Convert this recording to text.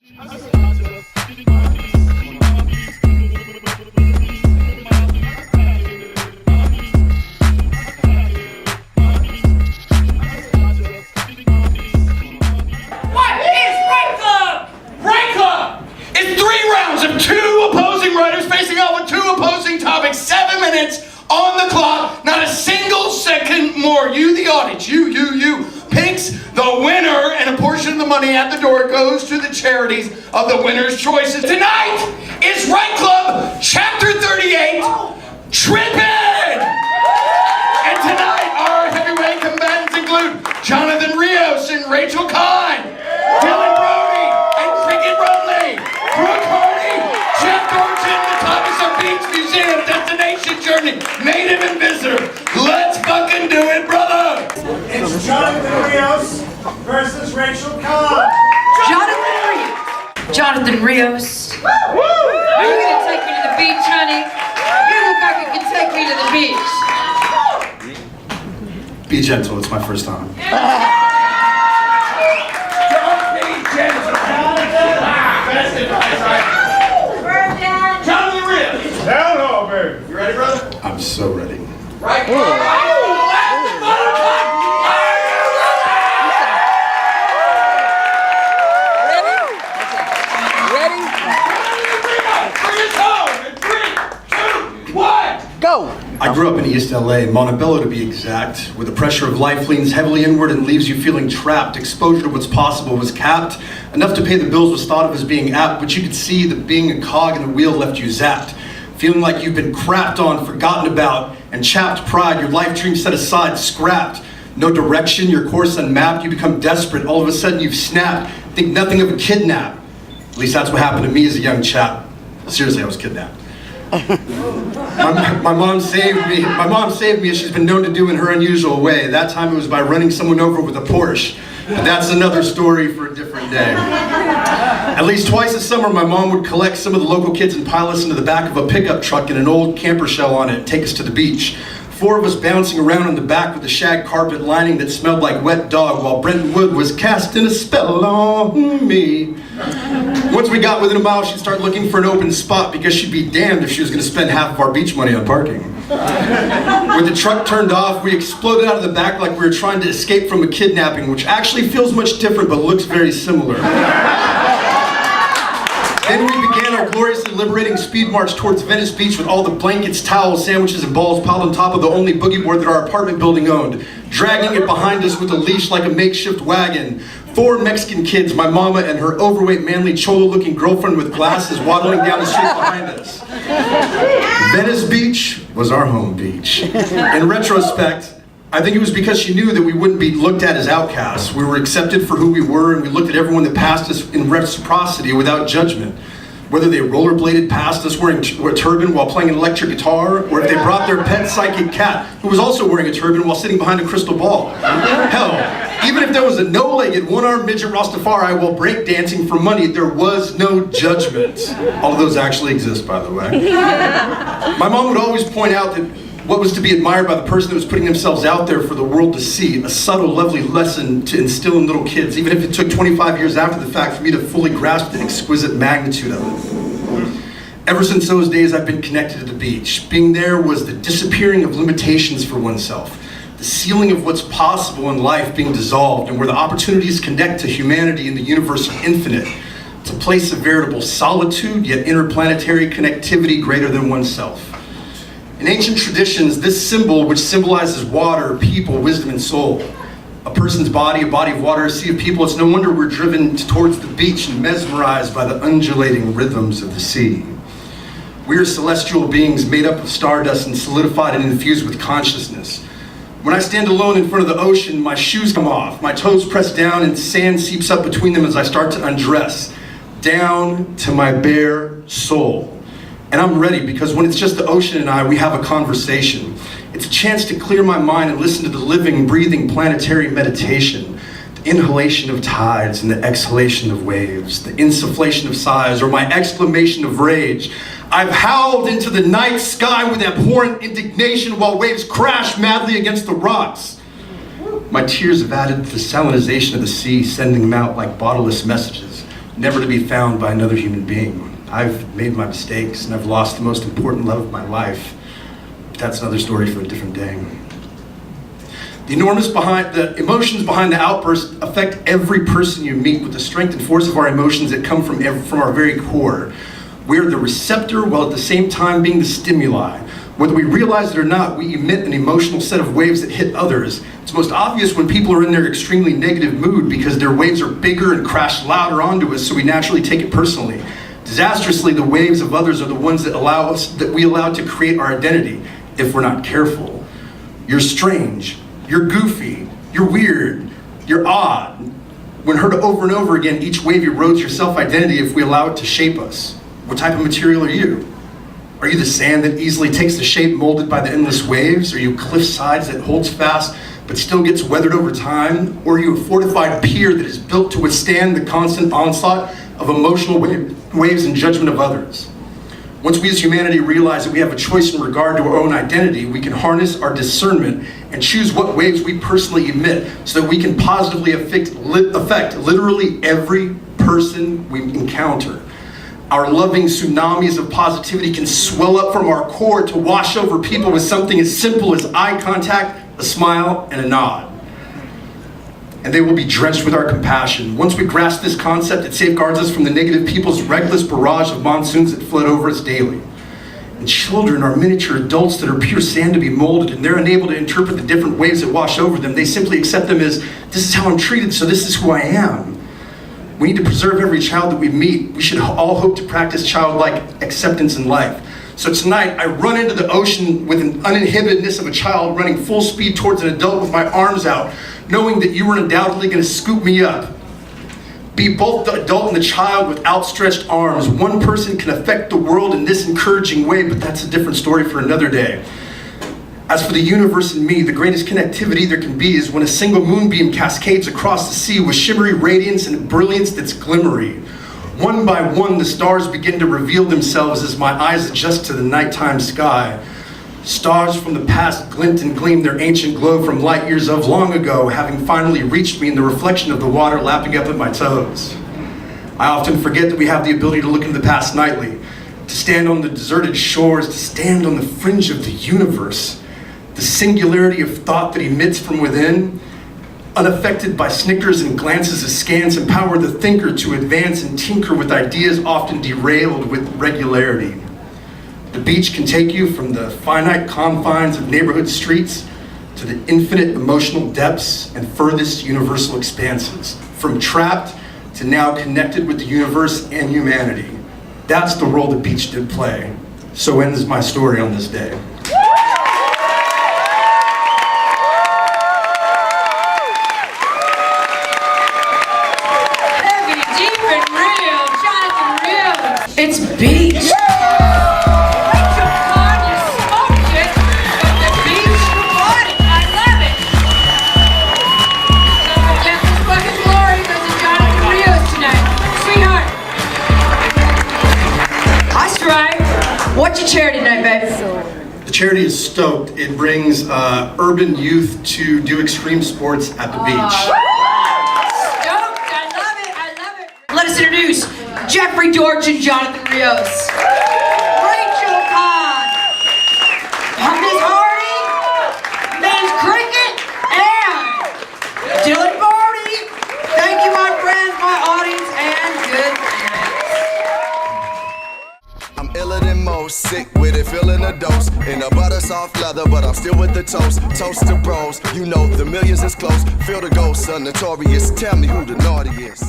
Topics, 7 minutes on the clock, not a single second more. You, the audience, you, picks the winner, and a portion of the money at the door goes to the charities of the winner's choices. Tonight is Right Club Chapter 38, Trippin'! And tonight our heavyweight combatants include Jonathon Rios and Rachel Kahn, Dylan Brody and Cricket Rumley, Brooke Hardy, Jeff Thornton, the topics of Beach Museum, Destination Journey, Native and Visitor. Let's fucking do it, brother! It's Jonathon Rios versus Rachel Kahn. Jonathon Rios. Are you gonna take me to the beach, honey? You look like you can take me to the beach. Be gentle, it's my first time. Don't be gentle. Best advice. Jonathon Rios. Down home, baby. You ready, brother? I'm so ready. Right Club. I grew up in East L.A., Montebello to be exact, where the pressure of life leans heavily inward and leaves you feeling trapped. Exposure to what's possible was capped. Enough to pay the bills was thought of as being apt, but you could see that being a cog in the wheel left you zapped. Feeling like you've been crapped on, forgotten about, and chapped pride, your life dream set aside, scrapped. No direction, your course unmapped, you become desperate, all of a sudden you've snapped. Think nothing of a kidnap. At least that's what happened to me as a young chap. Seriously, I was kidnapped. My mom saved me. My mom saved me as she's been known to do in her unusual way. That time it was by running someone over with a Porsche. But that's another story for a different day. At least twice a summer, my mom would collect some of the local kids and pile us into the back of a pickup truck and an old camper shell on it and take us to the beach. 4 of us bouncing around in the back with a shag carpet lining that smelled like wet dog while Brentwood was casting a spell on me. Once we got within a mile, she'd start looking for an open spot because she'd be damned if she was going to spend half of our beach money on parking. When the truck turned off, we exploded out of the back like we were trying to escape from a kidnapping, which actually feels much different but looks very similar. Then we began our gloriously liberating speed march towards Venice Beach with all the blankets, towels, sandwiches, and balls piled on top of the only boogie board that our apartment building owned, dragging it behind us with a leash like a makeshift wagon. 4 Mexican kids, my mama and her overweight, manly, cholo-looking girlfriend with glasses waddling down the street behind us. Venice Beach was our home beach. In retrospect, I think it was because she knew that we wouldn't be looked at as outcasts. We were accepted for who we were, and we looked at everyone that passed us in reciprocity without judgment. Whether they rollerbladed past us wearing a turban while playing an electric guitar, or if they brought their pet psychic cat, who was also wearing a turban while sitting behind a crystal ball. Hell, even if there was a no-legged, one-armed midget Rastafari while breakdancing for money, there was no judgment. All of those actually exist, by the way. My mom would always point out that what was to be admired by the person that was putting themselves out there for the world to see, a subtle, lovely lesson to instill in little kids, even if it took 25 years after the fact for me to fully grasp the exquisite magnitude of it. Ever since those days, I've been connected to the beach. Being there was the disappearing of limitations for oneself, the ceiling of what's possible in life being dissolved, and where the opportunities connect to humanity and the universe are infinite. It's a place of veritable solitude, yet interplanetary connectivity greater than oneself. In ancient traditions, this symbol, which symbolizes water, people, wisdom, and soul, a person's body, a body of water, a sea of people, it's no wonder we're driven towards the beach and mesmerized by the undulating rhythms of the sea. We are celestial beings made up of stardust and solidified and infused with consciousness. When I stand alone in front of the ocean, my shoes come off, my toes press down, and sand seeps up between them as I start to undress, down to my bare soul. And I'm ready because when it's just the ocean and I, we have a conversation. It's a chance to clear my mind and listen to the living, breathing, planetary meditation. The inhalation of tides and the exhalation of waves. The insufflation of sighs or my exclamation of rage. I've howled into the night sky with abhorrent indignation while waves crash madly against the rocks. My tears have added to the salinization of the sea, sending them out like bodiless messages. never to be found by another human being. I've made my mistakes and I've lost the most important love of my life. But that's another story for a different day. The emotions behind the outburst affect every person you meet with the strength and force of our emotions that come from our very core. We're the receptor while at the same time being the stimuli. Whether we realize it or not, we emit an emotional set of waves that hit others. It's most obvious when people are in their extremely negative mood because their waves are bigger and crash louder onto us, so we naturally take it personally. Disastrously, the waves of others are the ones that we allow to create our identity if we're not careful. You're strange, you're goofy, you're weird, you're odd. When heard over and over again, each wave erodes your self-identity if we allow it to shape us. What type of material are you? Are you the sand that easily takes the shape molded by the endless waves? Are you cliff sides that holds fast but still gets weathered over time? Or are you a fortified pier that is built to withstand the constant onslaught of emotional waves and judgment of others? Once we as humanity realize that we have a choice in regard to our own identity, we can harness our discernment and choose what waves we personally emit so that we can positively affect literally every person we encounter. Our loving tsunamis of positivity can swell up from our core to wash over people with something as simple as eye contact, a smile, and a nod. And they will be drenched with our compassion. Once we grasp this concept, it safeguards us from the negative people's reckless barrage of monsoons that flood over us daily. And children are miniature adults that are pure sand to be molded, and they're unable to interpret the different waves that wash over them. They simply accept them as, this is how I'm treated, so this is who I am. We need to preserve every child that we meet. We should all hope to practice childlike acceptance in life. So tonight, I run into the ocean with an uninhibitedness of a child running full speed towards an adult with my arms out, knowing that you are undoubtedly going to scoop me up. Be both the adult and the child with outstretched arms. One person can affect the world in this encouraging way, but that's a different story for another day. As for the universe and me, the greatest connectivity there can be is when a single moonbeam cascades across the sea with shimmery radiance and brilliance that's glimmery. One by one, the stars begin to reveal themselves as my eyes adjust to the nighttime sky. Stars from the past glint and gleam their ancient glow from light years of long ago, having finally reached me in the reflection of the water lapping up at my toes. I often forget that we have the ability to look into the past nightly, to stand on the deserted shores, to stand on the fringe of the universe. The singularity of thought that emits from within, unaffected by snickers and glances askance, empower the thinker to advance and tinker with ideas often derailed with regularity. The beach can take you from the finite confines of neighborhood streets to the infinite emotional depths and furthest universal expanses, from trapped to now connected with the universe and humanity. That's the role the beach did play. So ends my story on this day. It's beach. Rachel Kahn, you smoked it. From the beach to what? I love it. So get this fucking glory goes to Jonathon Rios tonight. Sweetheart. Hi, Strive. What's your charity tonight, babe? The charity is stoked. It brings urban youth to do extreme sports at the beach. Stoked. I love it. I love it. Let us introduce Jeffrey Dorch and Jonathon Rios. Rachel Kahn. Ms. Hardy. Ms. Cricket. And Dylan Barty. Thank you, my friends, my audience, and good night. I'm iller than most, sick with it, feeling a dose. In a butter soft leather, but I'm still with the toast. Toast to bros, you know the millions is close. Feel the ghost, son, notorious. Tell me who the naughty is.